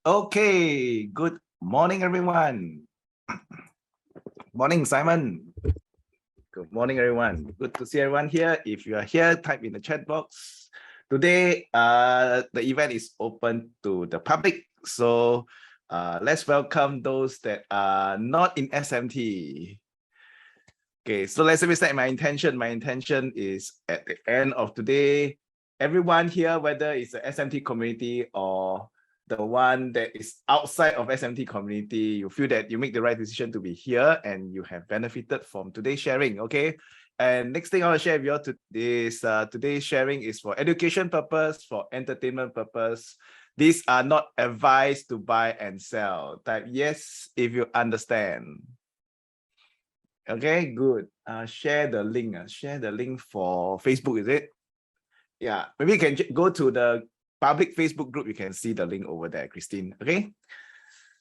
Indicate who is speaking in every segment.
Speaker 1: Okay, good morning, everyone. Morning, Simon. Good morning, everyone. Good to see everyone here. If you are here, type in the chat box. Today, the event is open to the public. So let's welcome those that are not in SMT. Okay, so let's set my intention. My intention is at the end of today, everyone here, whether it's the SMT community or the one that is outside of SMT community, you feel that you make the right decision to be here and you have benefited from today's sharing, okay? And next thing I want to share with you all is today's sharing is for education purpose, for entertainment purpose. These are not advice to buy and sell. Type yes if you understand. Okay, good. Share the link. Share the link for Facebook, is it? Yeah, maybe you can go to the public Facebook group. You can see the link over there, Christine. Okay.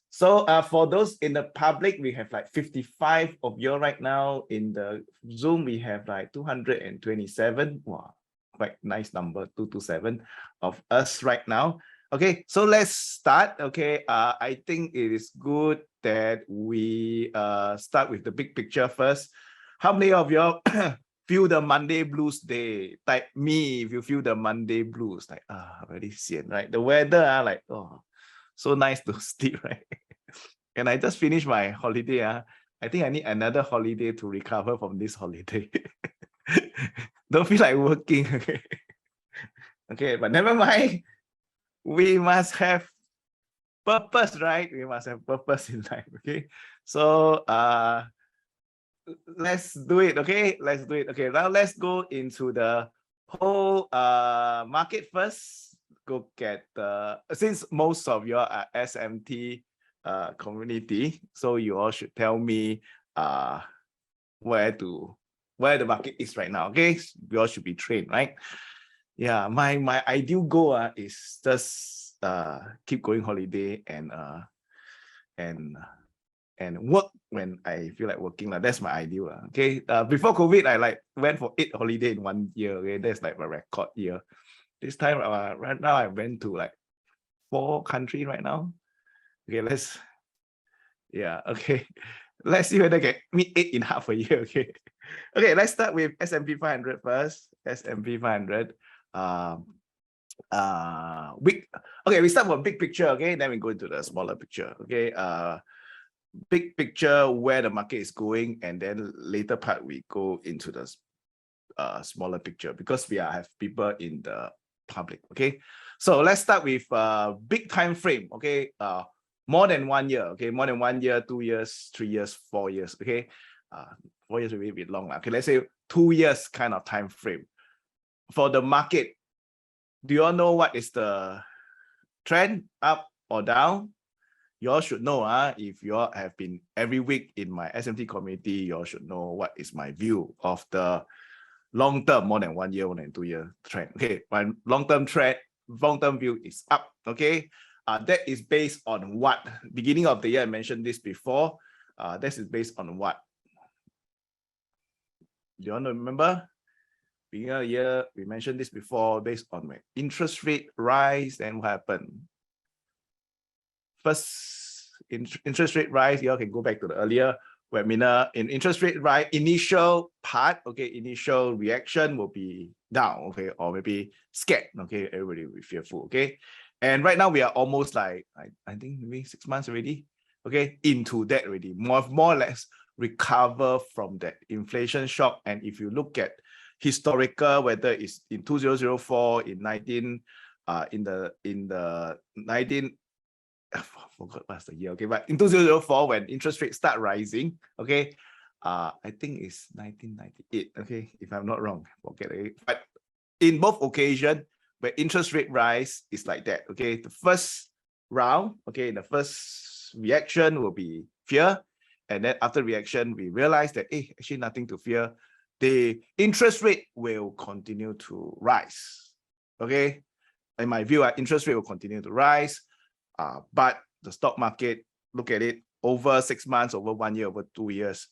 Speaker 1: So for those in the public, we have like 55 of you right now. In the Zoom, we have like 227. Wow, quite nice number, 227 of us right now. Okay, so let's start. Okay, I think it is good that we start with the big picture first. How many of you feel the Monday blues day? Type me if you feel the Monday blues. Like, very sian, right? The weather, like, oh, so nice to sleep, right? And I just finished my holiday. I think I need another holiday to recover from this holiday. Don't feel like working. Okay, okay, but never mind. We must have purpose, right? We must have purpose in life. Okay, so let's do it. Okay, let's do it. Okay, now let's go into the whole market first. Go get since most of you are SMT community, so you all should tell me where the market is right now. Okay, we all should be trained, right? Yeah, my ideal goal is just keep going holiday and work when I feel like working. That's my ideal. Okay. Before COVID, I like went for 8 holidays in 1 year. Okay, that's like my record year. This time right now I went to like 4 countries right now. Okay, okay. Let's see whether I can meet 8 in half a year. Okay. Okay, let's start with S&P 500 first. S&P 500. Okay, we start with big picture. Okay, then we go into the smaller picture. Okay. Big picture where the market is going, and then later part we go into the smaller picture because we have people in the public. Okay, so let's start with big time frame. Okay, more than 1 year. Okay, more than 1 year, 2 years, 3 years, 4 years. Okay, 4 years will be a bit long. Okay, let's say 2 years kind of time frame for the market. Do you all know what is the trend, up or down? You all should know. If you all have been every week in my SMT community, you all should know what is my view of the long term, more than 1 year, more than 2 year trend. Okay, my long-term view is up. Okay, that is based on what? Beginning of the year, I mentioned this before. This is based on what? Do you want to remember? Beginning of the year, we mentioned this before, based on my interest rate rise, and what happened? First, interest rate rise, you all can go back to the earlier webinar. In interest rate rise, initial part, okay, initial reaction will be down, okay, or maybe scared, okay, everybody will be fearful, okay. And right now we are almost like, I think maybe 6 months already, okay, into that already, more or less recover from that inflation shock. And if you look at historical, whether it's in 2004, in the 19, I forgot what's the year, okay, but in 2004 when interest rates start rising, okay, I think it's 1998, okay, if I'm not wrong, forget it. But in both occasions where interest rate rise is like that, okay, the first round, okay, the first reaction will be fear, and then after reaction we realize that actually nothing to fear. The interest rate will continue to rise. Okay, in my view, interest rate will continue to rise. But the stock market, look at it, over 6 months, over 1 year, over 2 years,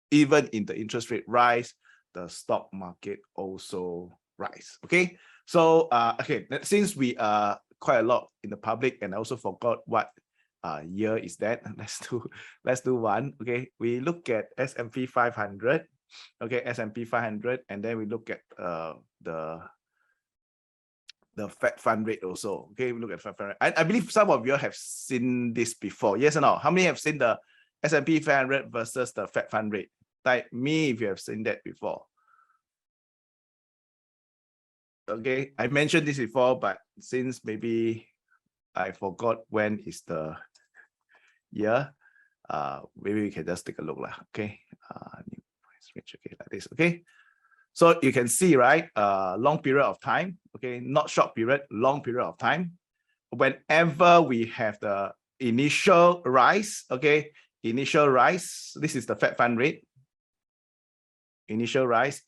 Speaker 1: even in the interest rate rise, the stock market also rise. Okay, so okay, since we are quite a lot in the public, and I also forgot what year is that. Let's do one. Okay, we look at S&P 500. Okay, S&P 500, and then we look at the Fed fund rate also. Okay, we look at Fed fund rate. I believe some of you have seen this before. Yes or no? How many have seen the S&P 500 versus the Fed fund rate? Type me if you have seen that before. Okay, I mentioned this before, but since maybe I forgot when is the year, maybe we can just take a look lah. Okay, new price range. Okay, like this. Okay, so you can see, right, long period of time. Okay, not short period, long period of time. Whenever we have the initial rise, okay, initial rise, this is the Fed fund rate. Initial rise,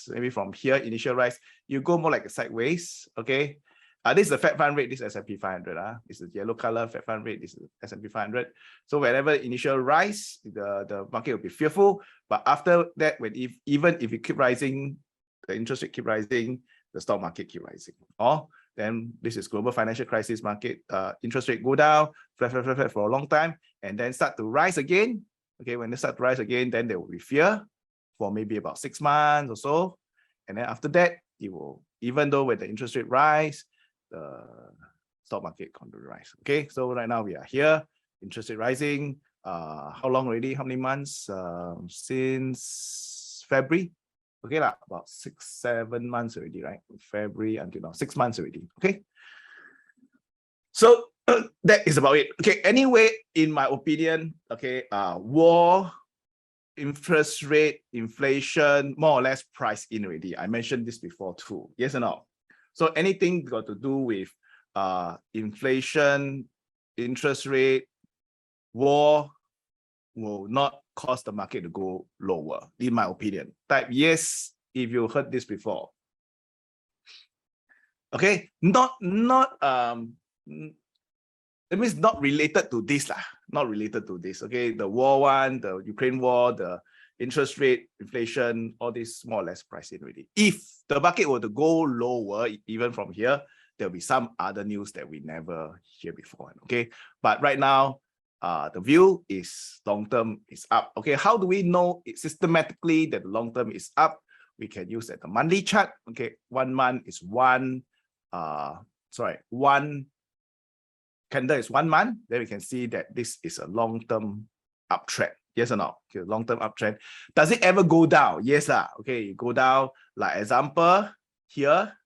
Speaker 1: maybe from here, initial rise, you go more like a sideways. Okay, this is the Fed fund rate, this is S&P 500. This is yellow color Fed fund rate, this is S&P 500. So whenever initial rise, the market will be fearful, but after that, even if it keep rising, the interest rate keep rising, the stock market keep rising. Or then this is global financial crisis market, interest rate go down, flat for a long time, and then start to rise again. Okay, when they start to rise again, then there will be fear for maybe about 6 months or so, and then after that, it will, even though when the interest rate rise, the stock market continue to rise. Okay, so right now we are here, interest rate rising. How long already? How many months? Since February. Okay, about 6-7 months already, right? February until now, 6 months already. Okay, so that is about it. Okay, anyway, in my opinion, okay, war, interest rate, inflation, more or less priced in already. I mentioned this before too. Yes or no? So anything got to do with inflation, interest rate, war will not cause the market to go lower, in my opinion. Type yes if you heard this before. Okay, that means not related to this lah. Not related to this. Okay, the war one, the Ukraine war, the interest rate, inflation, all this more or less priced in already. If the market were to go lower, even from here, there'll be some other news that we never hear before. Okay, but right now, the view is long term is up. Okay, how do we know it systematically that the long term is up? We can use at the monthly chart. Okay, 1 month is one candle is 1 month. Then we can see that this is a long-term uptrend. Yes or no? Okay, long-term uptrend. Does it ever go down? Yes lah. Okay, you go down. Like example here,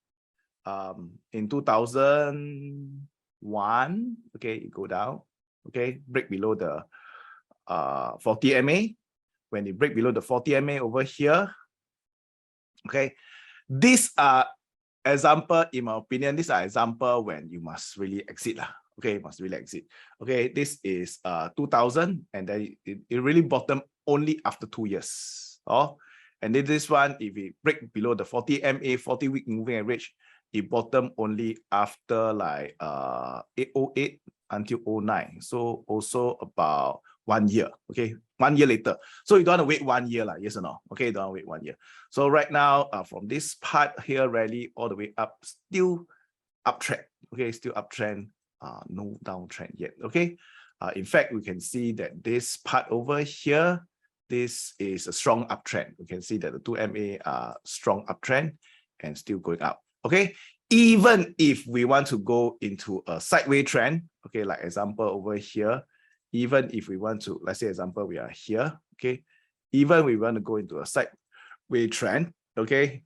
Speaker 1: in 2001. Okay, you go down. Okay, break below the 40 MA. When you break below the 40 MA over here, okay, these are example, in my opinion, these are example when you must really exit lah. Okay, must really exit. Okay, this is 2000, and then it really bottom only after 2 years. Oh, and then this one, if it break below the 40 MA, 40-week moving average, it bottom only after like 808 until 09. So also about 1 year. Okay, 1 year later. So you don't want to wait 1 year, like, yes or no? Okay, don't want to wait 1 year. So right now, from this part here, rally all the way up, still uptrend. Okay, still uptrend. No downtrend yet. Okay, in fact, we can see that this part over here, this is a strong uptrend. We can see that the 2 MA are strong uptrend and still going up. Okay, even if we want to go into a sideways trend, okay, like example over here, even if we want to, let's say example, we are here. Okay, even we want to go into a sideways trend, okay,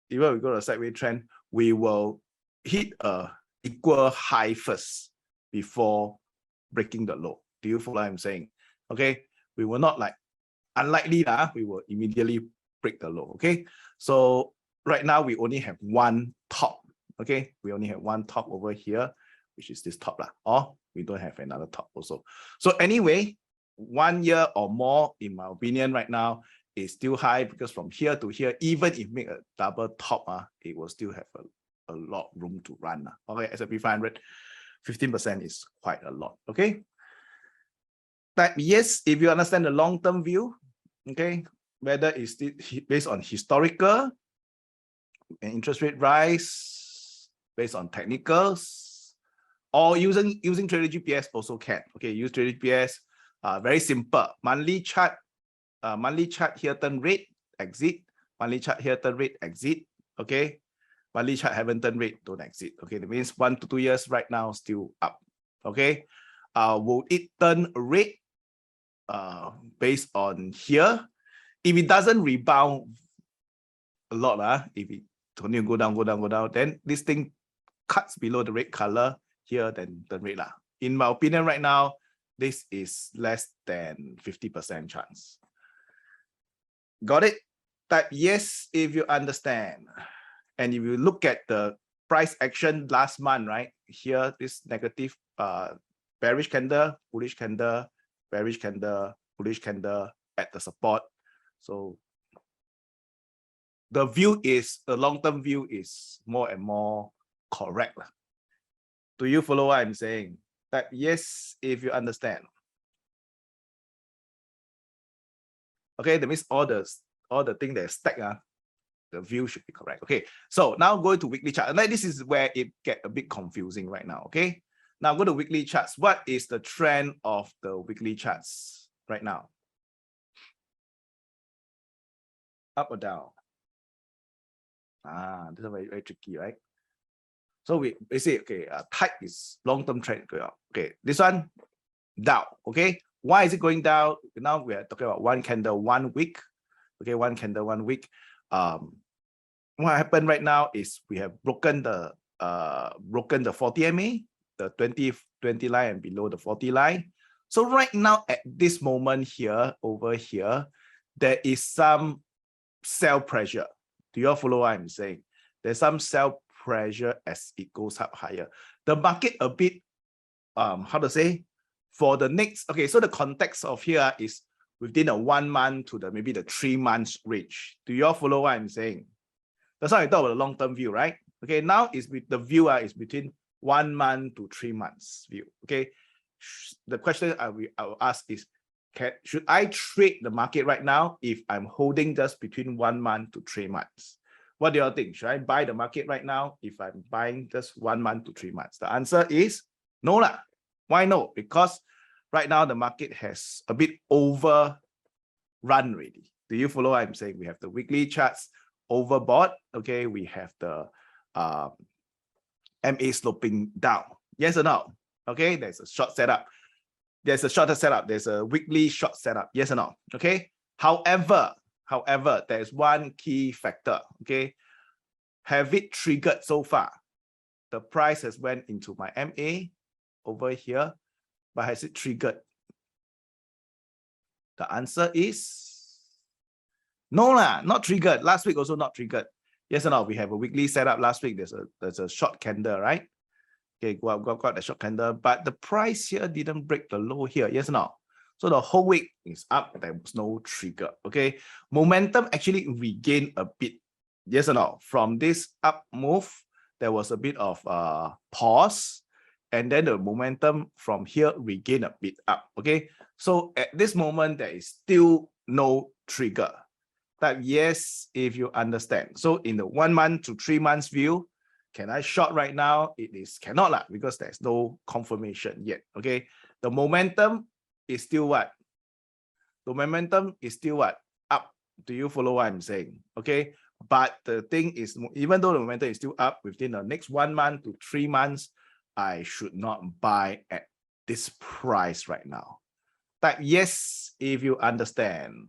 Speaker 1: even we go to a sideways trend, we will hit a equal high first before breaking the low. Do you follow what I'm saying? Okay, we will not, like, unlikely we will immediately break the low. Okay, so right now we only have one top. Okay, we only have one top over here, which is this top lah. Or we don't have another top also. So anyway, 1 year or more, in my opinion, right now is still high, because from here to here, even if make a double top, it will still have a lot room to run. Okay, S&P 500, 15% is quite a lot. Okay, type yes if you understand the long-term view. Okay, whether it's based on historical and interest rate rise, based on technicals, or using Trader GPS also can. Okay, use Trader GPS. Very simple. Monthly chart here turn red, exit. Monthly chart here turn red, exit. Okay, monthly chart haven't turned red, don't exit. Okay, that means 1 to 2 years right now still up. Okay, will it turn red based on here? If it doesn't rebound a lot, if it continue go down, then this thing cuts below the red color here, then turn red. In my opinion, right now, this is less than 50% chance. Got it? Type yes if you understand. And if you look at the price action last month, right? Here, this negative bearish candle, bullish candle, bearish candle, bullish candle at the support. So the view is, the long-term view is more and more correct. Do you follow what I'm saying? Type yes if you understand. Okay, that means all the thing that is stacked, the view should be correct. Okay, so now go to weekly chart. And this is where it get a bit confusing right now. Okay, now go to weekly charts. What is the trend of the weekly charts right now? Up or down? This is very, very tricky, right? So we say, okay, type is long-term trend going up. Okay, this one down. Okay, why is it going down? Now we are talking about one candle 1 week. Okay, one candle 1 week. What happened right now is we have broken the 40 MA, the 20 line and below the 40 line. So right now at this moment here, over here, there is some sell pressure. Do you all follow what I'm saying? There's some sell pressure as it goes up higher. The market a bit, how to say, for the next, okay, so the context of here is within a 1 month to maybe the 3 months range. Do you all follow what I'm saying? That's why I talk about the long-term view, right? Okay, now is with the view is between 1 month to 3 months view. Okay, the question I will ask is, should I trade the market right now if I'm holding just between 1 month to 3 months? What do you all think? Should I buy the market right now if I'm buying just 1 month to 3 months? The answer is no lah. Why no? Because right now the market has a bit overrun already. Do you follow what I'm saying? We have the weekly charts overbought. Okay, we have the MA sloping down. Yes or no? Okay, there's a short setup. There's a shorter setup. There's a weekly short setup. Yes or no? Okay. However, there's one key factor. Okay, have it triggered so far? The price has went into my MA over here, but has it triggered? The answer is no lah, not triggered. Last week also not triggered. Yes or no? We have a weekly setup last week. There's a short candle, right? Okay, got the short candle, but the price here didn't break the low here. Yes or no? So the whole week is up. There was no trigger. Okay, momentum actually regained a bit. Yes or no? From this up move, there was a bit of pause, and then the momentum from here regained a bit up. Okay, so at this moment there is still no trigger. Type yes if you understand. So in the 1 month to 3 months view, can I short right now? It is cannot lah, because there's no confirmation yet. Okay, the momentum is still what? The momentum is still what? Up. Do you follow what I'm saying? Okay, but the thing is, even though the momentum is still up, within the next 1 month to 3 months, I should not buy at this price right now. Type yes if you understand.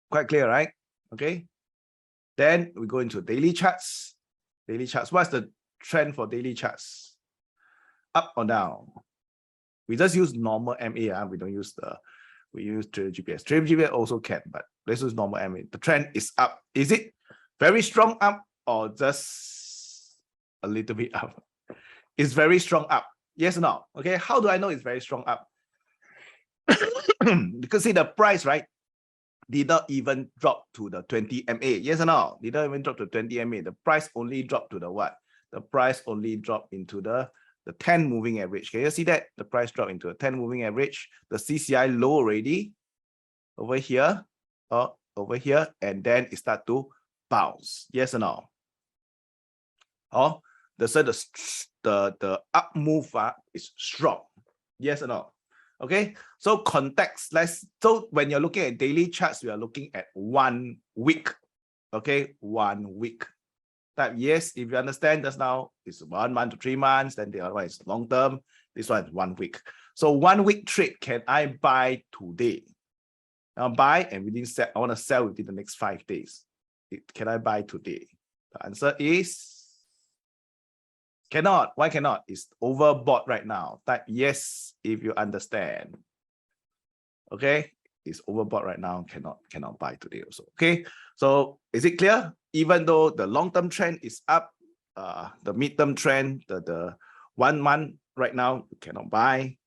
Speaker 1: Quite clear, right? Okay. Then we go into daily charts. Daily charts. What's the trend for daily charts? Up or down? We just use normal MA. We don't use we use Trader GPS. Trader GPS also can, but let's use normal MA. The trend is up. Is it very strong up or just a little bit up? It's very strong up. Yes or no? Okay. How do I know it's very strong up? Because see the price, right? Did not even drop to the 20 MA. Yes or no? Did not even drop to 20 MA. The price only dropped to the what? The price only dropped into the 10 moving average. Can you see that? The price dropped into a 10 moving average. The CCI low already over here, or over here, and then it start to bounce. Yes or no? Or the up move is strong. Yes or no? Okay, so context, so when you're looking at daily charts, we are looking at 1 week. Okay, 1 week. Type yes if you understand. Just now it's 1 month to 3 months, then the other one is long term. This one is 1 week. So 1 week trade, can I buy today? Now buy and within set, I want to sell within the next 5 days. Can I buy today? The answer is cannot. Why cannot? It's overbought right now. Type yes if you understand. Okay, it's overbought right now. Cannot buy today also. Okay, so is it clear? Even though the long-term trend is up, the mid-term trend, the 1 month right now you cannot buy.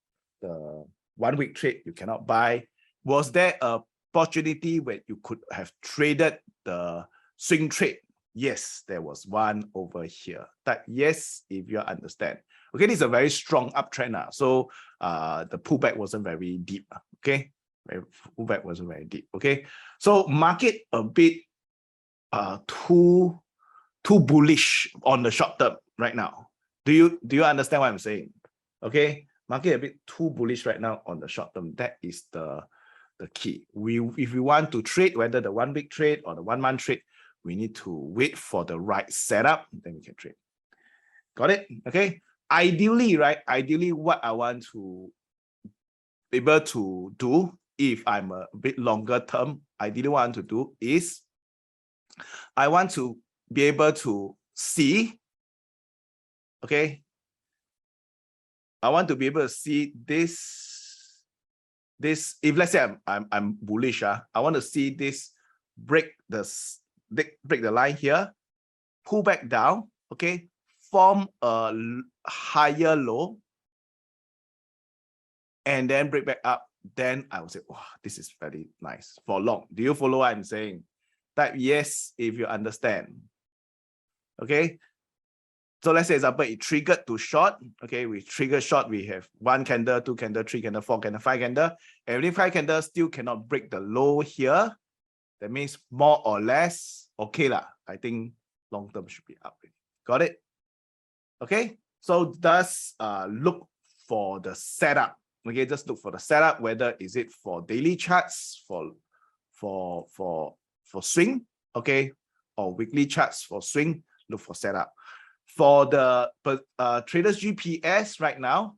Speaker 1: The 1 week trade you cannot buy. Was there a opportunity where you could have traded the swing trade? Yes, there was one over here. Type yes if you understand. Okay, this is a very strong uptrend now. So the pullback wasn't very deep. Okay, pullback wasn't very deep. Okay, so market a bit too bullish on the short term right now. Do you understand what I'm saying? Okay, market a bit too bullish right now on the short term. That is the key. If we want to trade, whether the 1 week trade or the 1 month trade, we need to wait for the right setup, then we can trade. Got it? Okay. Ideally, right? Ideally, what I want to be able to do, if I'm a bit longer term, ideally what I want to do is I want to be able to see, okay, I want to be able to see this, if let's say I'm bullish, I want to see this break the line here, pull back down, okay, form a higher low, and then break back up. Then I would say, wow, this is very nice for long. Do you follow what I'm saying? Type yes if you understand. Okay, so let's say example, it triggered to short. Okay, we trigger short, we have 1 candle, 2 candle, 3 candle, 4 candle, 5 candle, and if 5 candle still cannot break the low here, that means more or less okay lah. I think long term should be up. Got it? Okay, so just look for the setup. Okay, just look for the setup, whether is it for daily charts, for swing, okay, or weekly charts for swing. Look for setup. For the traders GPS right now,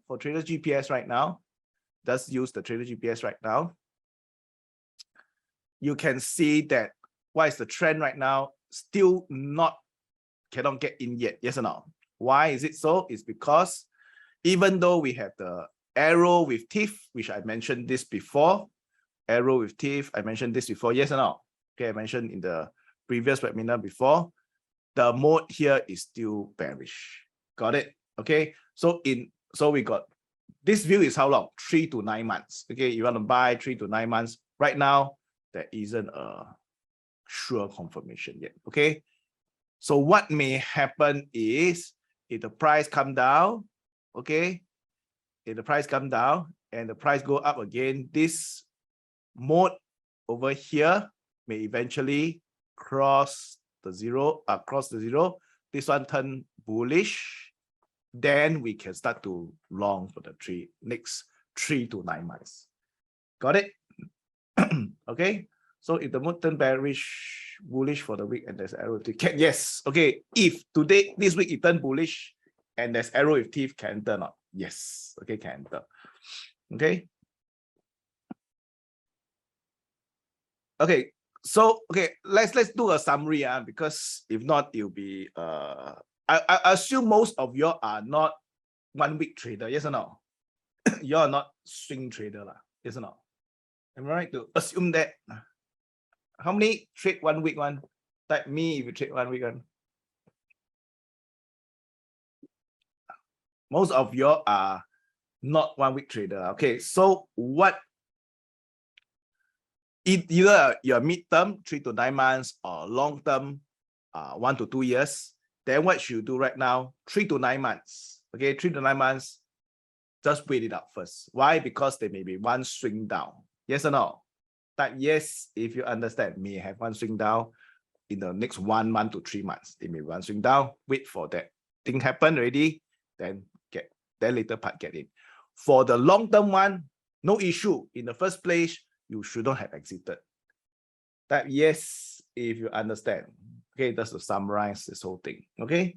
Speaker 1: just use the trader GPS right now. You can see that what is the trend right now? Still cannot get in yet. Yes or no? Why is it so? It's because even though we have the arrow with teeth, which I mentioned this before, arrow with teeth, I mentioned this before. Yes or no? Okay, I mentioned in the previous webinar before. The mode here is still bearish. Got it? Okay. So we got this view is how long? 3 to 9 months. Okay, you want to buy 3 to 9 months. Right now, there isn't a sure confirmation yet. Okay. So what may happen is if the price come down, okay, if the price come down and the price go up again, this mode over here may eventually cross the zero. This one turn bullish, then we can start to long for the next 3 to 9 months. Got it? Okay, so if the mood turn bullish for the week and there's arrow with teeth, yes. Okay, if today this week it turn bullish and there's arrow with teeth, can enter not? Yes. Okay, can enter. Okay. Okay, so let's do a summary, because if not, it'll be I assume most of you are not 1 week trader. Yes or no? You are not swing trader lah. Yes or no? Am I right to assume that? How many trade 1 week one? Type me if you trade 1 week one. Most of you are not 1 week trader. Okay, so what? Either your mid-term 3 to 9 months or long-term 1 to 2 years. Then what you do right now? 3 to 9 months. Okay, 3 to 9 months. Just wait it out first. Why? Because there may be one swing down. Yes or no? Type yes if you understand. May have one swing down. in the next 1 month to 3 months. It may run swing down, wait for that thing happen already, then later part get in. For the long-term one, no issue. In the first place, you shouldn't have exited. That yes, if you understand. Okay, that's to summarize this whole thing. Okay.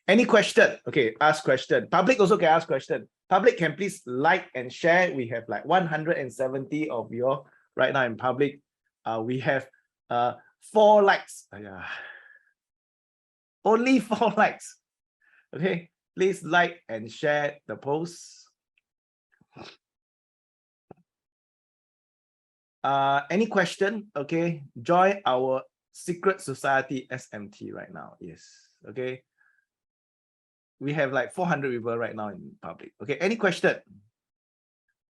Speaker 1: Any question? Okay, ask question. Public also can ask question. Public can please like and share. We have like 170 of you right now in public. We have 4 likes. Only 4 likes. Okay, please like and share the post. Any question? Okay, join our secret society SMT right now. Yes. Okay. We have like 400 people right now in public. Okay, any question?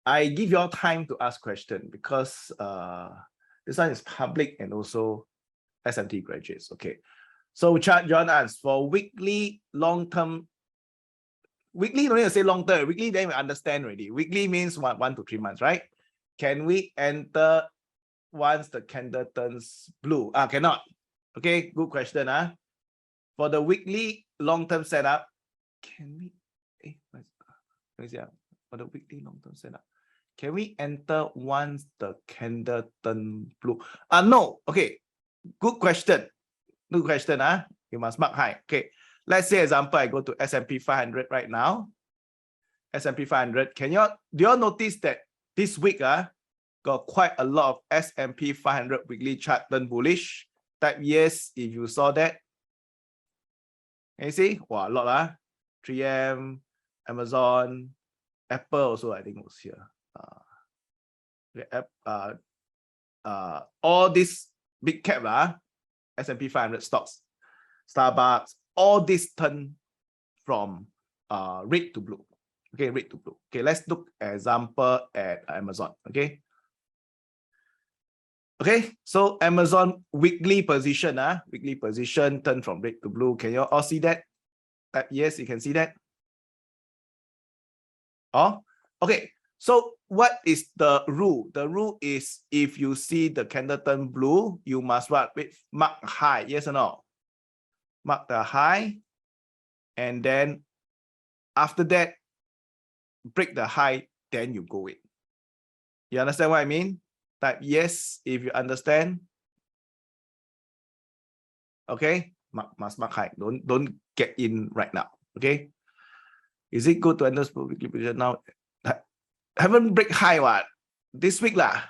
Speaker 1: I give you all time to ask question because this one is public and also SMT graduates. Okay, so John asks for weekly, long-term. Weekly, don't need to say long-term. Weekly, then we understand already. Weekly means 1 to 3 months, right? Can we enter once the candle turns blue? Cannot. Okay, good question. For the weekly, long-term setup, can we for the weekly long-term setup, can we enter once the candle turn blue? No. Okay, good question. Good question. You must mark high. Okay, let's say example, I go to S&P 500 right now. S&P 500. Do you all notice that this week got quite a lot of S&P 500 weekly chart turn bullish? Type yes if you saw that. Can you see? Wow, a lot. 3M, Amazon, Apple also I think was here. All these big cap S&P 500 stocks, Starbucks, all this turn from red to blue. Okay, red to blue. Okay, let's look example at Amazon. Okay. Okay, so Amazon weekly position, weekly position turn from red to blue. Can you all see that? Yes, you can see that. Oh, okay. So what is the rule? The rule is if you see the candle turn blue, you must what? Mark high. Yes or no? Mark the high, and then after that, break the high, then you go in. You understand what I mean? Type yes if you understand. Okay, must mark high. Don't get in right now. Okay. Is it good to enter weekly position now? Haven't break high what? This week lah.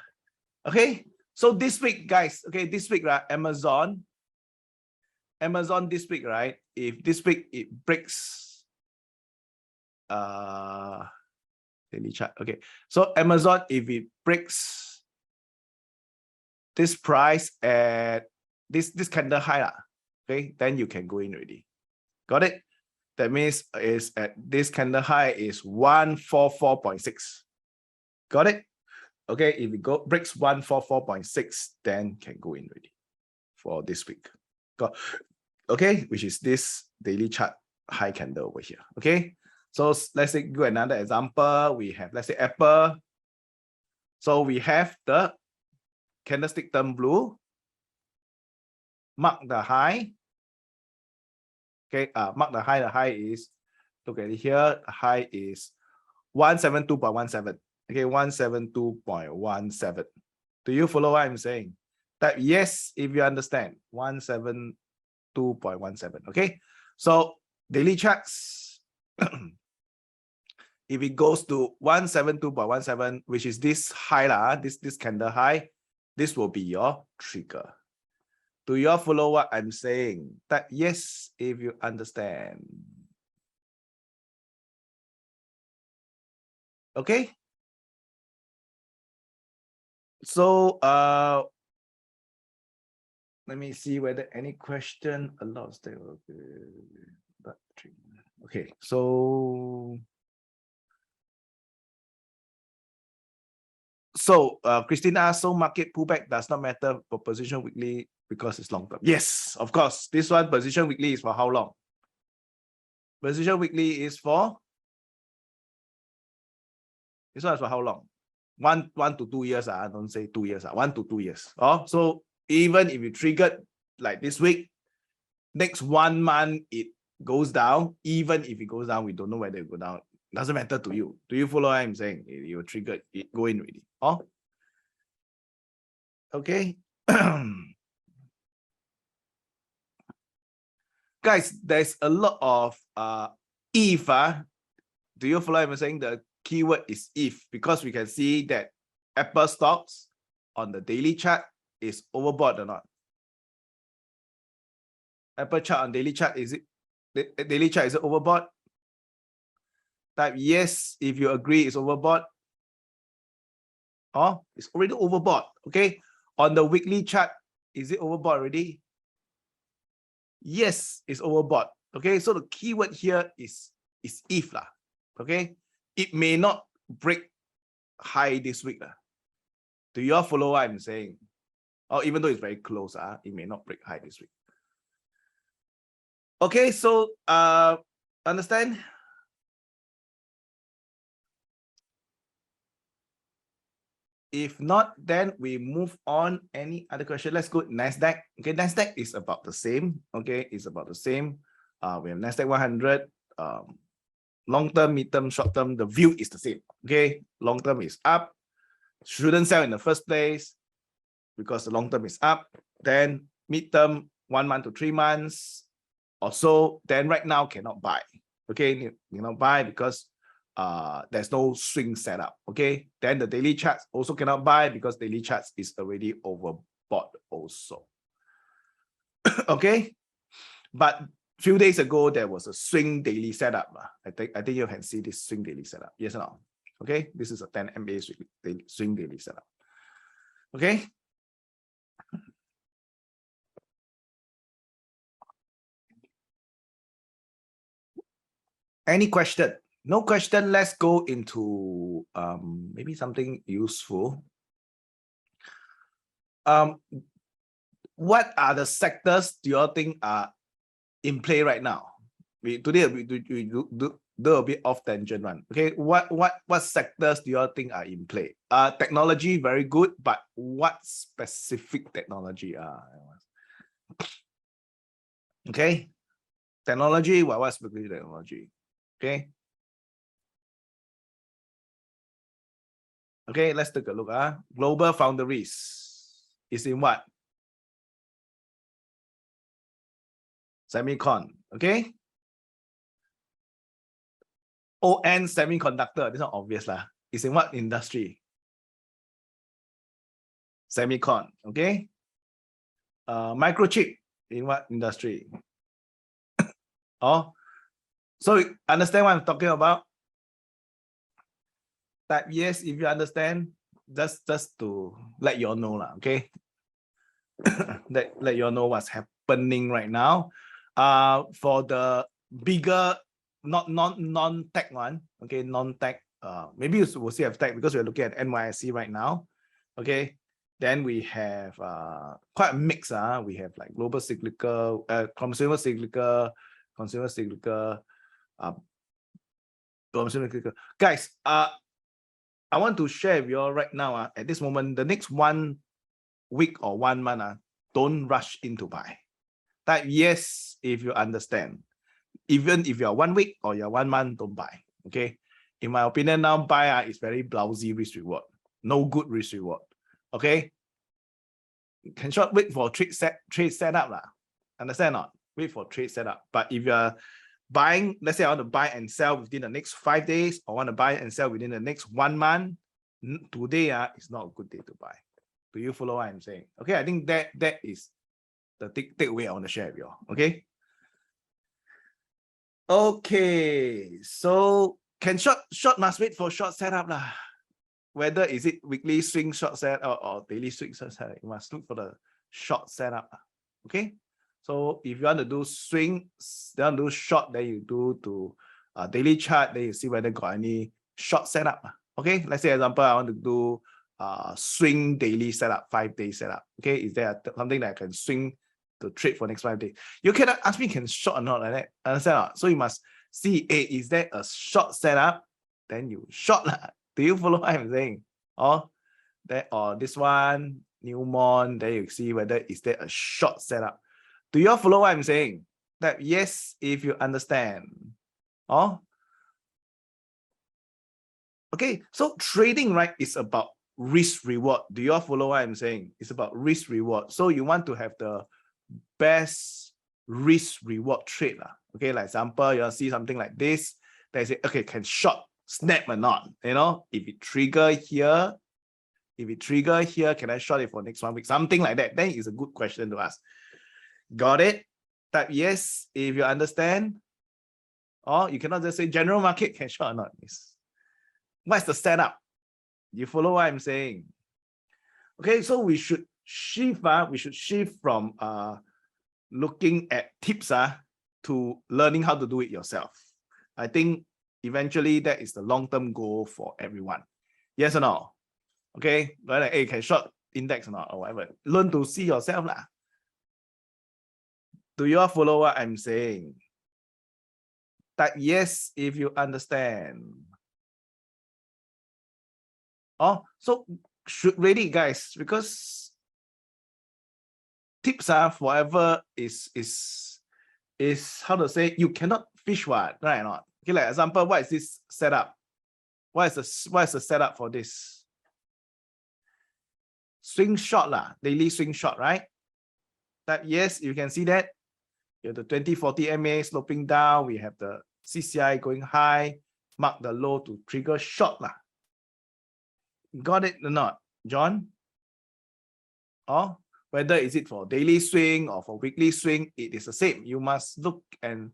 Speaker 1: Okay. So this week, guys. Okay, this week Amazon this week, right? If this week it breaks daily chart. Okay. So Amazon, if it breaks this price at this candle high, okay, then you can go in already. Got it? That means is at this candle high is 144.6. Got it? Okay, if it breaks 144.6, then can go in already for this week. Got okay, which is this daily chart high candle over here. Okay, so let's say go another example. We have, let's say, Apple. So we have the candlestick turn blue. Mark the high. Okay, mark the high. The high is, look at it here. The high is 172.17. Okay, 172.17. Do you follow what I'm saying? Type yes if you understand. 172.17. Okay, so daily charts. If it goes to 172.17, which is this high, this candle high, this will be your trigger. Do you all follow what I'm saying? That yes, if you understand. Okay. So let me see whether any question. A lot of stable. Okay, so Christina, so market pullback does not matter for position weekly because it's long term. Yes, of course. This one position weekly is for how long? Position weekly is for, this one is for how long? 1 to 2 years. Don't say 2 years. 1 to 2 years. Oh, so even if you triggered like this week, next 1 month it goes down. Even if it goes down, we don't know whether it go down. Doesn't matter to you. Do you follow what I'm saying? You triggered it, go in already. Oh, okay. Guys, there's a lot of if. Do you follow what I'm saying? The keyword is if, because we can see that Apple stocks on the daily chart is overbought or not. Apple chart on daily chart, is it the daily chart, is it overbought? Type yes if you agree it's overbought. Oh, it's already overbought. Okay. On the weekly chart, is it overbought already? Yes, it's overbought. Okay. So the keyword here is if lah. Okay. It may not break high this week lah. Do you all follow what I'm saying? Or even though it's very close, it may not break high this week. Okay, so understand? If not, then we move on. Any other question? Let's go NASDAQ. Okay, NASDAQ is about the same. Okay, it's about the same. We have NASDAQ 100. Long-term, mid-term, short-term, the view is the same. Okay, long-term is up. Shouldn't sell in the first place because the long-term is up. Then mid-term, 1 month to 3 months or so. Then right now cannot buy. Okay, you cannot buy because there's no swing setup. Okay, then the daily charts also cannot buy because daily charts is already overbought also. Okay, but few days ago there was a swing daily setup. I think you can see this swing daily setup. Yes or no? Okay, this is a 10 MA swing daily setup. Okay. Any question? No question. Let's go into maybe something useful. What are the sectors do you all think are in play right now? Today we do a bit off tangent one. Okay, what sectors do you all think are in play? Technology, very good, but what specific technology? Okay, technology. What specific technology? Okay. Okay, let's take a look. Global Foundries is in what? Semicon. Okay. ON semiconductor. This is not obvious lah. It's in what industry? Semicon. Okay. Microchip in what industry? Oh, so understand what I'm talking about? Type yes if you understand. Just to let you all know lah. Okay. let you all know what's happening right now. For the bigger, not non-tech one. Okay, non-tech. Maybe we'll see have tech because we're looking at NYSE right now. Okay. Then we have quite a mix. We have like global cyclical, consumer cyclical, consumer cyclical, consumer cyclical. Guys, I want to share with you all right now. At this moment, the next 1 week or 1 month, don't rush into buy. Type yes if you understand. Even if you're 1 week or you're 1 month, don't buy. Okay. In my opinion, now buy is very blousy risk reward. No good risk reward. Okay. Can short wait for trade setup lah. Understand or not? Wait for trade setup. But if you're buying, let's say I want to buy and sell within the next 5 days, or want to buy and sell within the next 1 month, today is not a good day to buy. Do you follow what I'm saying? Okay, I think that is the takeaway I want to share with you. Okay. Okay, so can short must wait for short setup lah. Whether is it weekly swing short set or daily swing short setup, you must look for the short setup. Okay. So if you want to do swing, you want to do short, then you do to daily chart, then you see whether got any short setup. Okay, let's say example, I want to do swing daily setup, 5-day setup. Okay, is there something that I can swing to trade for next 5 days? You cannot ask me can short or not like that. Understand or not? So you must see, is there a short setup? Then you short lah. Do you follow what I'm saying? Or this one, Newmont, then you see whether is there a short setup. Do you all follow what I'm saying? That yes, if you understand. Oh, okay. So trading, right, is about risk reward. Do you all follow what I'm saying? It's about risk reward. So you want to have the best risk reward trade. Okay, like example, you'll see something like this. They say, okay, can short snap or not? You know, if it trigger here, can I short it for next 1 week? Something like that. Then it's a good question to ask. Got it? Type yes if you understand. Or you cannot just say general market can short or not. What's the setup? You follow what I'm saying? Okay, so we should shift. We should shift from looking at tips to learning how to do it yourself. I think eventually that is the long-term goal for everyone. Yes or no? Okay, like, hey, can short index or not, or whatever. Learn to see yourself lah. Do you all follow what I'm saying? That yes, if you understand. Oh, so should ready, guys, because tips are forever is how to say, you cannot fish what, right or not? Okay, like example, what is this setup? What is the setup for this? Swing short lah, daily swing short, right? That yes, you can see that. You have the 2040 MA sloping down. We have the CCI going high, mark the low to trigger short lah. Got it or not, John? Or whether is it for daily swing or for weekly swing, it is the same. You must look and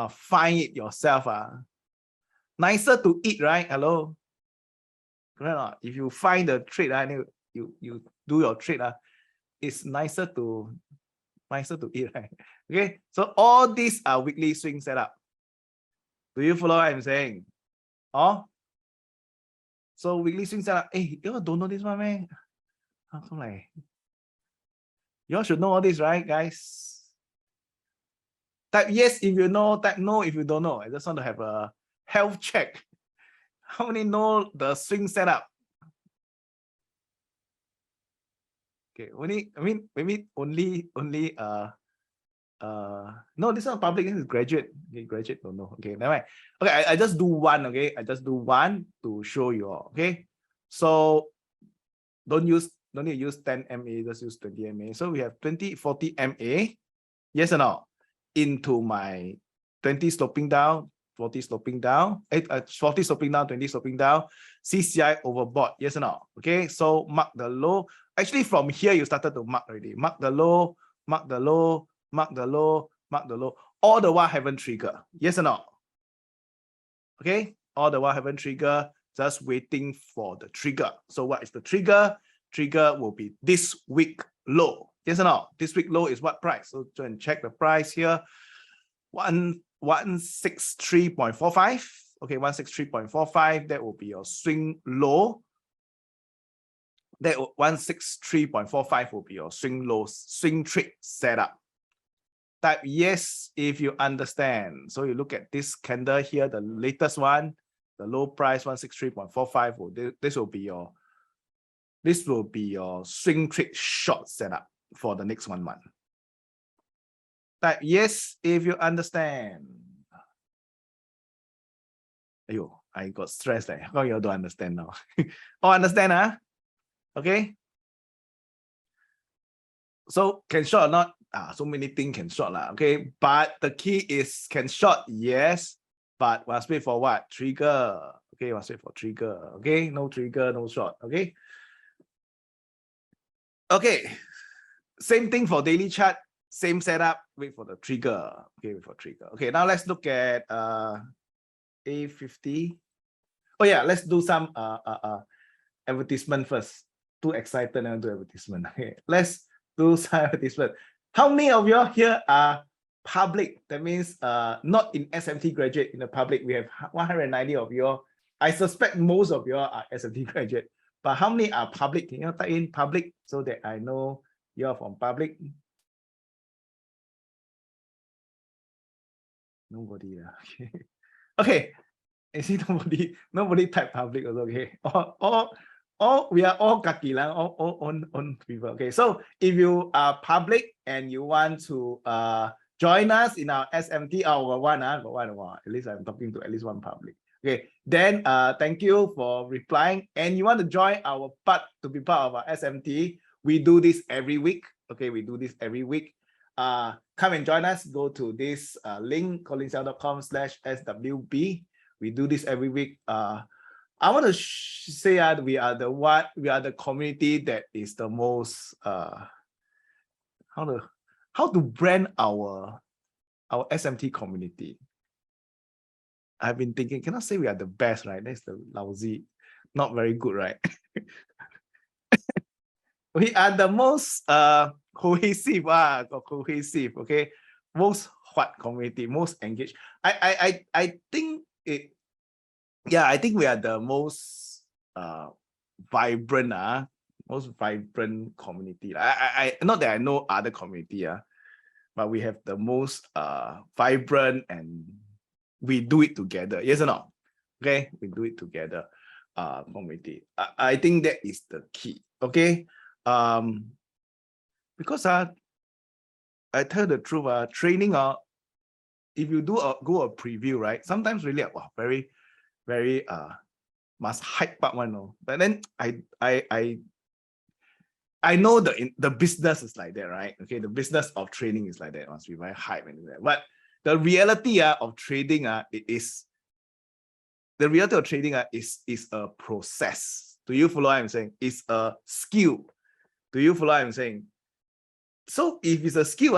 Speaker 1: find it yourself. Nicer to eat, right? Hello? Correct or not? If you find the trade, you do your trade, it's nicer to eat, right? Okay, so all these are weekly swing setup. Do you follow what I'm saying? Oh, so weekly swing setup. Hey, you all don't know this one, man? How come like? You all should know all this, right, guys? Type yes if you know, type no if you don't know. I just want to have a health check. How many know the swing setup? Okay, maybe only no, this is not public, this is graduate. Okay, graduate don't know. Okay, never mind. Okay, I just do one, okay? I just do one to show you all. Okay. So don't need to use 10 MA, just use 20 MA. So we have 2040 MA. Yes or no? Into my 20 sloping down, 40 sloping down, 40 sloping down, 20 sloping down, CCI overbought. Yes or no? Okay, so mark the low. Actually, from here, you started to mark already. Mark the low, mark the low, mark the low, mark the low. All the while haven't triggered. Yes or no? Okay, all the while haven't triggered, just waiting for the trigger. So what is the trigger? Trigger will be this week low. Yes or no? This week low is what price? So go and check the price here. 163.45. Okay, 163.45. That will be your swing low. That 163.45 will be your swing low, swing trade setup. Type yes if you understand. So you look at this candle here, the latest one, the low price 163.45. This will be your swing trade short setup for the next 1 month. Type yes if you understand. Ayo, I got stressed. How come you all don't understand now? Oh, understand, huh? Okay. So can short or not? So many things can short lah. Okay, but the key is can short, yes, but must wait for what? Trigger. Okay, must wait for trigger. Okay, no trigger, no short. Okay. Okay, same thing for daily chart, same setup, wait for the trigger. Okay, wait for trigger. Okay, now let's look at A50. Oh yeah, let's do some advertisement first. Too excited and do advertisement. Okay, let's do some advertisement. How many of you here are public? That means not in SMT graduate, in the public. We have 190 of you. I suspect most of you are SMT graduate. But how many are public? Can you type in public so that I know you're from public? Nobody. Okay. Okay. I see nobody type public also. Okay. All we are all kaki lang, all on people. Okay, so if you are public and you want to join us in our SMT, one, at least I'm talking to at least one public. Okay, then thank you for replying. And you want to join our to be part of our SMT, we do this every week. Okay, we do this every week. Come and join us. Go to this link, CollinSeow.com/SWB. We do this every week. I want to say that we are the community that is the most how to brand our SMT community. I've been thinking, cannot say we are the best, right? That's the lousy, not very good, right? We are the most cohesive, okay, most hot community, most engaged. I think it. Yeah, I think we are the most vibrant, most vibrant community. I not that I know other community, but we have the most vibrant, and we do it together. Yes or no? Okay, we do it together. Community. I think that is the key. Okay, because I tell the truth. Training, if you do go a preview, right? Sometimes really, very must hype up one, but then I know the business is like that, right? Okay, the business of trading is like that, must be very hype and that. But the reality of trading is a process. Do you follow what I'm saying? It's a skill. Do you follow what I'm saying? So if it's a skill,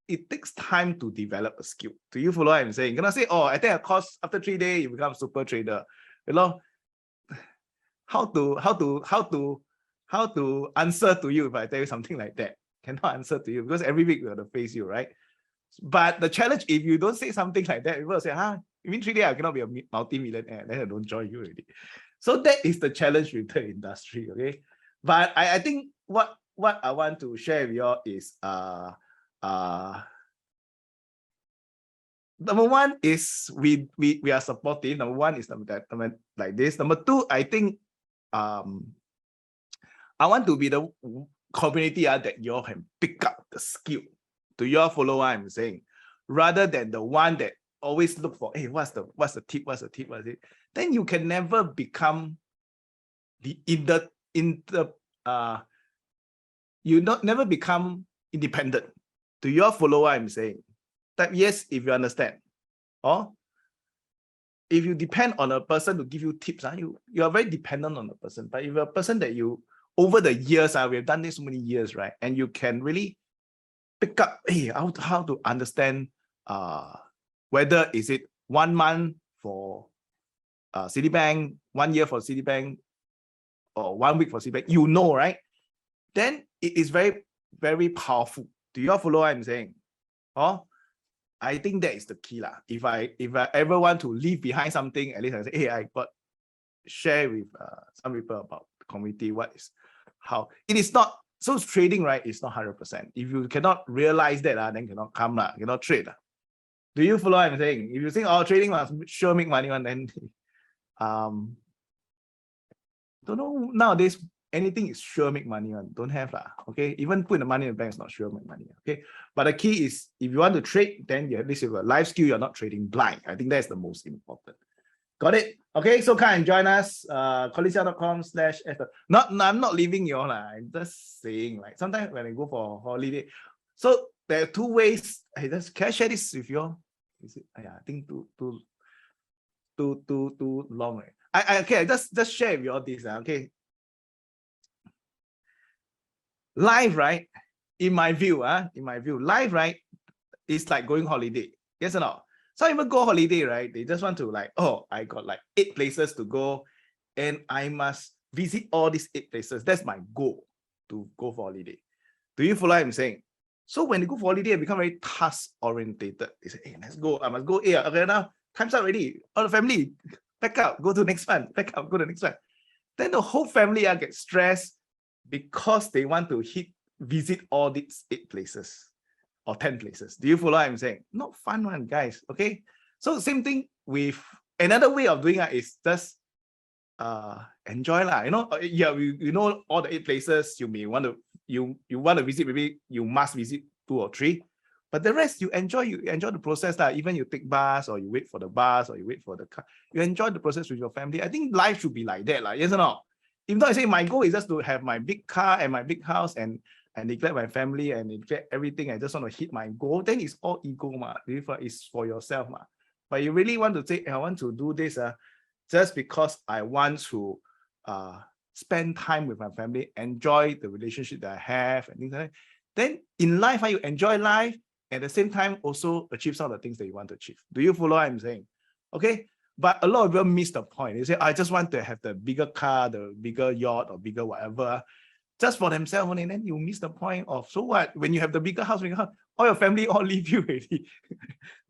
Speaker 1: it takes time to develop a skill. Do you follow what I'm saying? You cannot say, I take a course, after 3 days you become super trader. You know, how to answer to you if I tell you something like that? Cannot answer to you, because every week we're going to face you, right? But the challenge, if you don't say something like that, people will say, you mean 3 days I cannot be a multi-millionaire, then I don't join you already. So that is the challenge with the industry, okay? But I think what I want to share with you all is number one is we are supportive. Number one is like this. Number two, I think I want to be the community that you all can pick up the skill. Do you all follow what I'm saying? Rather than the one that always look for, hey, what's the tip? What's it? Then you can never become never become independent. Do you all follow what I'm saying? That yes, if you understand. Or if you depend on a person to give you tips, you are very dependent on the person. But if you're a person that you, over the years, we've done this so many years, right? And you can really pick up, how to understand whether is it 1 month for Citibank, 1 year for Citibank, or 1 week for Citibank, right? Then it is very, very powerful. Do you all follow what I'm saying? I think that is the key. If I ever want to leave behind something, at least I say, hey, I got share with some people about the community, what is how it is not. So trading, right? It's not 100%. If you cannot realize that, then cannot come, cannot trade. Do you follow what I'm saying? If you think, trading must sure make money, then don't know nowadays anything is sure make money on. Don't have okay. Even put the money in the bank is not sure make money. Okay. But the key is, if you want to trade, then you at least have a life skill. You're not trading blind. I think that's the most important. Got it? Okay. So come and join us. CollinSeow.com/. I'm not leaving you all. I'm just saying, like, sometimes when I go for holiday, so there are 2 ways. Hey, can I share this with you all? Is it? I think too long. Okay. Just share with you all this. Okay. Life, right? In my view, life, right, is like going holiday. Yes or no? So even go holiday, right? They just want to I got like 8 places to go, and I must visit all these 8 places. That's my goal, to go for holiday. Do you follow what I'm saying? So when they go for holiday, I become very task orientated. They say, hey, let's go. I must go. Hey, okay, now time's up already. All the family, pack up, go to the next one. Pack up, go to the next one. Then the whole family get stressed, because they want to visit all these 8 places or 10 places. Do you follow what I'm saying? Not fun one, guys. Okay. So same thing with another way of doing it is just enjoy lah. Yeah, you know all the 8 places you may want to you want to visit. Maybe you must visit 2 or 3, but the rest you enjoy the process lah. Even you take bus or you wait for the bus or you wait for the car, you enjoy the process with your family. I think life should be like that lah. Yes or not? If not, I say my goal is just to have my big car and my big house and neglect my family and neglect everything. I just want to hit my goal. Then it's all ego ma. It's for yourself ma. But you really want to say, I want to do this just because I want to spend time with my family, enjoy the relationship that I have, and things like that. Then in life, you enjoy life, at the same time also achieve some of the things that you want to achieve. Do you follow what I'm saying? Okay. But a lot of people miss the point. They say, I just want to have the bigger car, the bigger yacht, or bigger whatever, just for themselves only. And then you miss the point of, so what? When you have the bigger house, all your family all leave you already.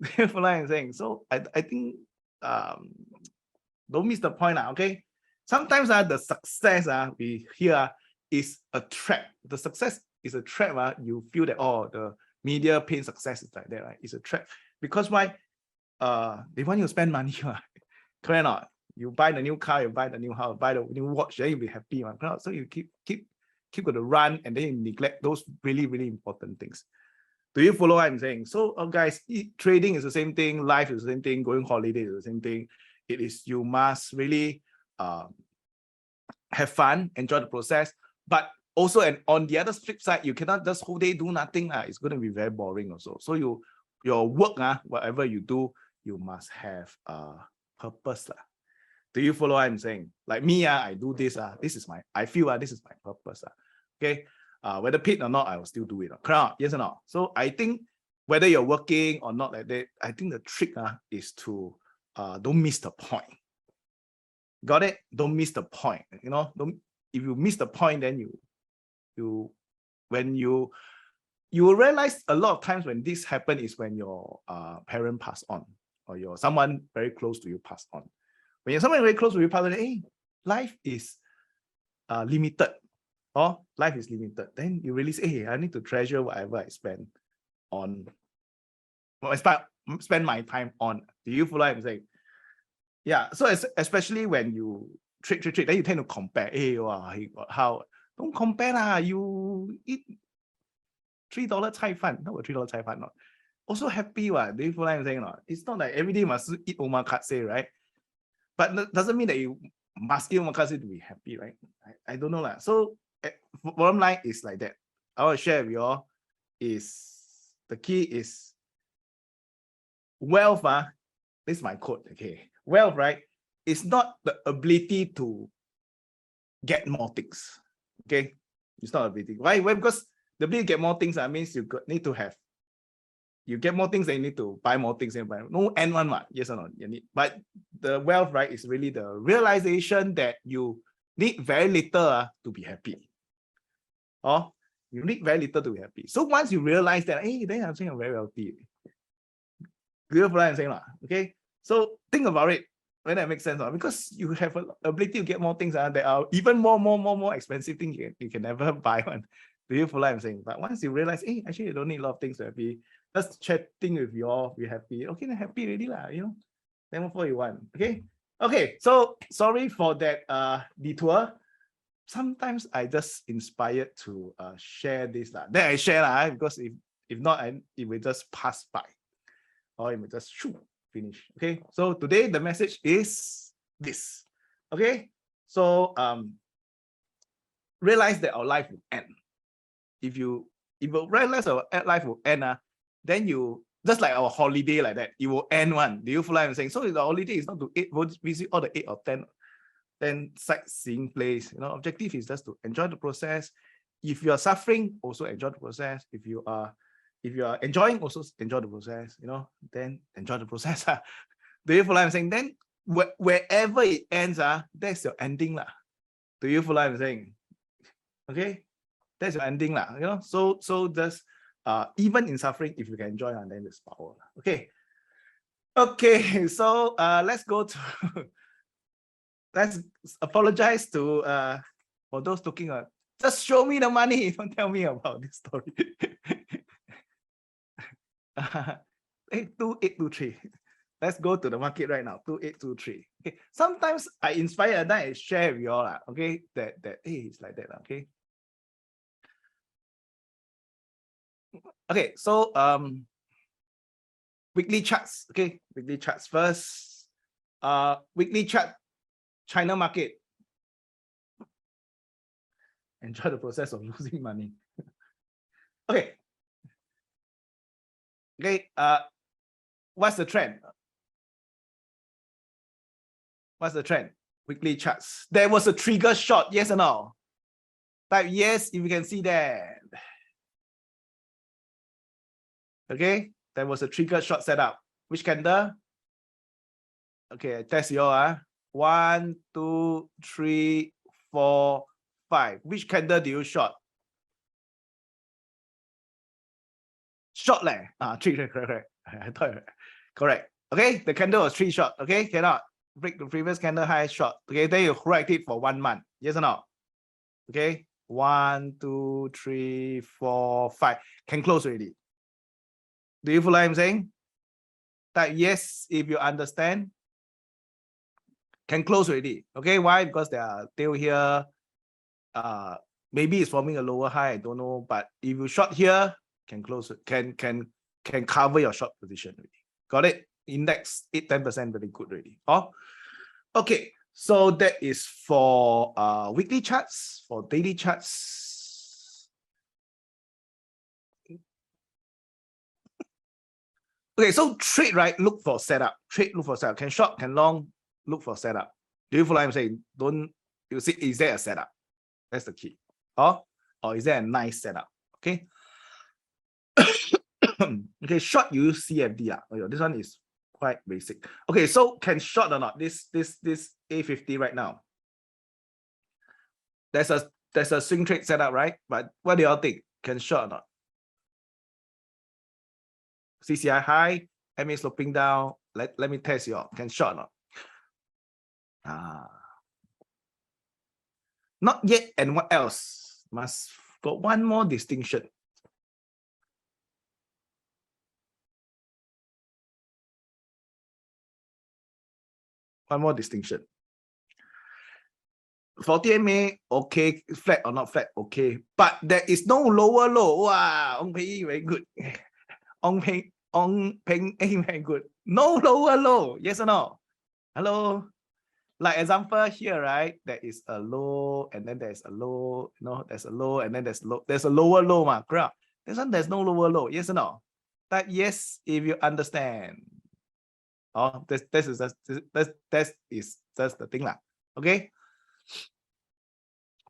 Speaker 1: Do you follow what I'm saying? So I think don't miss the point, okay? Sometimes the success we hear is a trap. The success is a trap. You feel that, oh, the media paint success is like that, right? It's a trap. Because why? They want you to spend money. Correct or not? You buy the new car, you buy the new house, buy the new watch, then you'll be happy. So you keep going to run, and then you neglect those really, really important things. Do you follow what I'm saying? So, guys, trading is the same thing, life is the same thing, going holiday is the same thing. It is, you must really have fun, enjoy the process, but also, and on the other flip side, you cannot just whole day do nothing. It's going to be very boring also. So your work, whatever you do, you must have purpose. Do you follow what I'm saying? Like me, I do this. This is I feel this is my purpose. Okay. Whether paid or not, I will still do it. Correct? Yes or no? So I think whether you're working or not like that, I think the trick is to don't miss the point. Got it? Don't miss the point. If you miss the point, then you will realize a lot of times when this happens is when your parent passed on, or someone very close to you passed on. When you're someone very close to you passed on, hey, life is limited. Life is limited. Then you really say, hey, I need to treasure whatever I spend on. I spend my time on. Do you follow what I'm saying? Yeah. So especially when you trade, then you tend to compare. Hey, wow, how? Don't compare lah. You eat $3 cai fan, not $3 cai fan, not. Also happy, what? Do you follow what I'm saying? Not? It's not like every day must eat omakase, right? But that doesn't mean that you must eat omakase to be happy, right? I don't know lah. So bottom line is like that. I want to share with you all is the key is wealth. This is my quote. Okay, wealth, right? It's not the ability to get more things. Okay, it's not ability. Why? Because the ability to get more things means you need to have. You get more things, then you need to buy more things. And buy no end one, yes or no? You need, but the wealth, right, is really the realization that you need very little to be happy. You need very little to be happy. So once you realize that, hey, then I'm saying I'm very wealthy. Do you follow what I'm saying? Okay, so think about it. When that makes sense, because you have an ability to get more things that are even more expensive things you can never buy one. Do you follow what I'm saying? But once you realize, hey, actually you don't need a lot of things to be happy. Just chatting with you all, be happy. Okay, then happy already lah. Then what you want? Okay. So sorry for that detour. Sometimes I just inspired to share this lah. Then I share because if not, it will just pass by, or it will just finish. Okay. So today the message is this. Okay. So realize that our life will end. If you realize our life will end, then you just like our holiday like that, it will end one. Do you follow what I'm saying? So the holiday is not to visit all the 8 or 10 sightseeing place. Objective is just to enjoy the process. If you are suffering, also enjoy the process. If you are enjoying, also enjoy the process. Then enjoy the process. Do you follow what I'm saying? Then wherever it ends, that's your ending lah. Do you follow what I'm saying? Okay, that's your ending lah. So just even in suffering, if you can enjoy, then there's power. Okay. So let's go to. Let's apologize to for those looking at. Just show me the money. Don't tell me about this story. 2823. Let's go to the market right now. 2823. Okay. Sometimes I inspire and I share with you all. Okay. That hey, it's like that. Okay. Okay. So weekly charts. Okay. Weekly charts first. Weekly chart, China market. Enjoy the process of losing money. Okay. Okay. What's the trend? What's the trend? Weekly charts. There was a trigger shot, yes or no? Type yes if you can see that. Okay, there was a trigger shot set up. Which candle? Okay, I test you all. 1, 2, 3, 4, 5. Which candle do you short? Short leh. 3, correct. I thought correct. Okay, the candle was 3 short. Okay, cannot break the previous candle high short. Okay, then you correct it for 1 month. Yes or no? Okay, 1, 2, 3, 4, 5. Can close already. Do you follow what I'm saying? Type yes if you understand. Can close already. Okay, why? Because there are tail here. Maybe it's forming a lower high. I don't know. But if you short here, can close. Can cover your short position already. Got it? Index 8-10% very good already. Oh, okay. So that is for weekly charts. For daily charts. Okay, so trade, right? Look for setup. Trade, look for setup. Can short, can long, look for setup. Do you follow what I'm saying? Don't you see? Is there a setup? That's the key. Or is there a nice setup? Okay. Okay, short you use CFD. Oh, this one is quite basic. Okay, so can short or not? This A50 right now. There's a swing trade setup, right? But what do y'all think? Can short or not? CCI high, MA sloping down. Let me test y'all. Can short or not? Not yet. And what else? Must got one more distinction. One more distinction. 40 MA, okay. Flat or not flat, okay. But there is no lower low. Wow, Ong Pei very good. Ong Peng very good. No lower low. Yes or no? Hello. Like example here, right? There is a low, and then there's a low. No, there's a low, and then there's low. There's a lower low, correct? This one there's no lower low. Yes or no? Type yes if you understand. Oh, that is just the thing lah. Okay.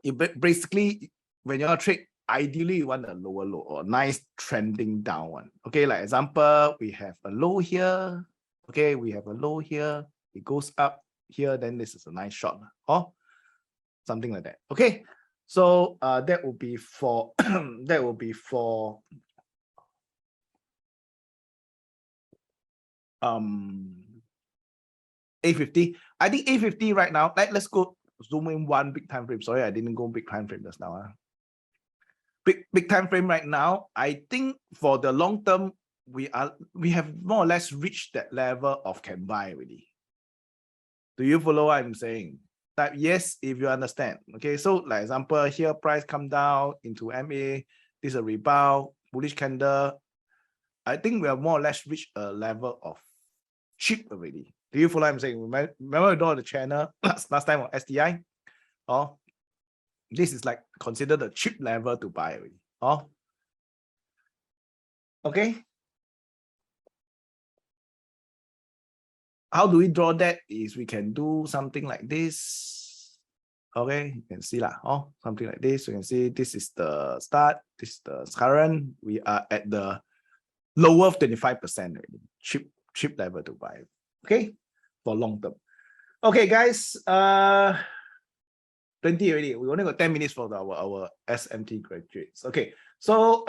Speaker 1: You basically, when you're trade, ideally you want a lower low or nice trending down one. Okay, like example, we have a low here. Okay, we have a low here. It goes up here, then this is a nice shot or something like that. Okay, so that will be for that will be for A50. I think A50 right now. Let's go zoom in one big time frame. Sorry, I didn't go big time frame just now. Big time frame right now. I think for the long term, we have more or less reached that level of can buy already. Do you follow what I'm saying? Type yes if you understand. Okay, so like example here, price come down into MA. This is a rebound, bullish candle. I think we have more or less reached a level of cheap already. Do you follow what I'm saying? Remember the channel last time on STI? Oh, this is like considered a cheap level to buy already. Oh, okay. How do we draw that? Is we can do something like this. Okay, you can see lah. Oh, something like this. You can see this is the start. This is the current. We are at the lower of 25% already. Cheap level to buy. Okay, for long term. Okay, guys. 20 already. We only got 10 minutes for our SMT graduates. Okay, so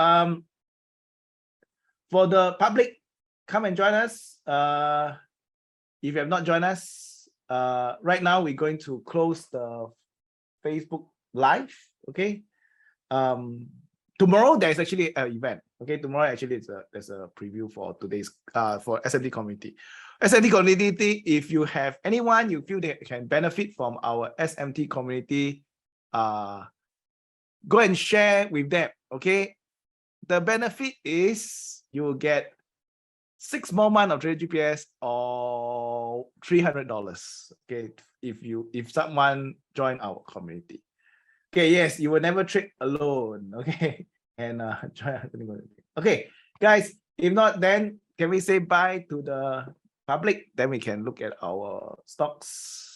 Speaker 1: for the public, come and join us. If you have not joined us, right now we're going to close the Facebook Live. Okay. Tomorrow there's actually an event. Okay, tomorrow actually there's a preview for today's for SMT community. SMT community, if you have anyone you feel that can benefit from our SMT community, go and share with them, okay? The benefit is you will get 6 more months of trade GPS or $300, okay? If someone join our community. Okay, yes, you will never trade alone, okay? And okay, guys, if not, then can we say bye to the public? Then we can look at our stocks.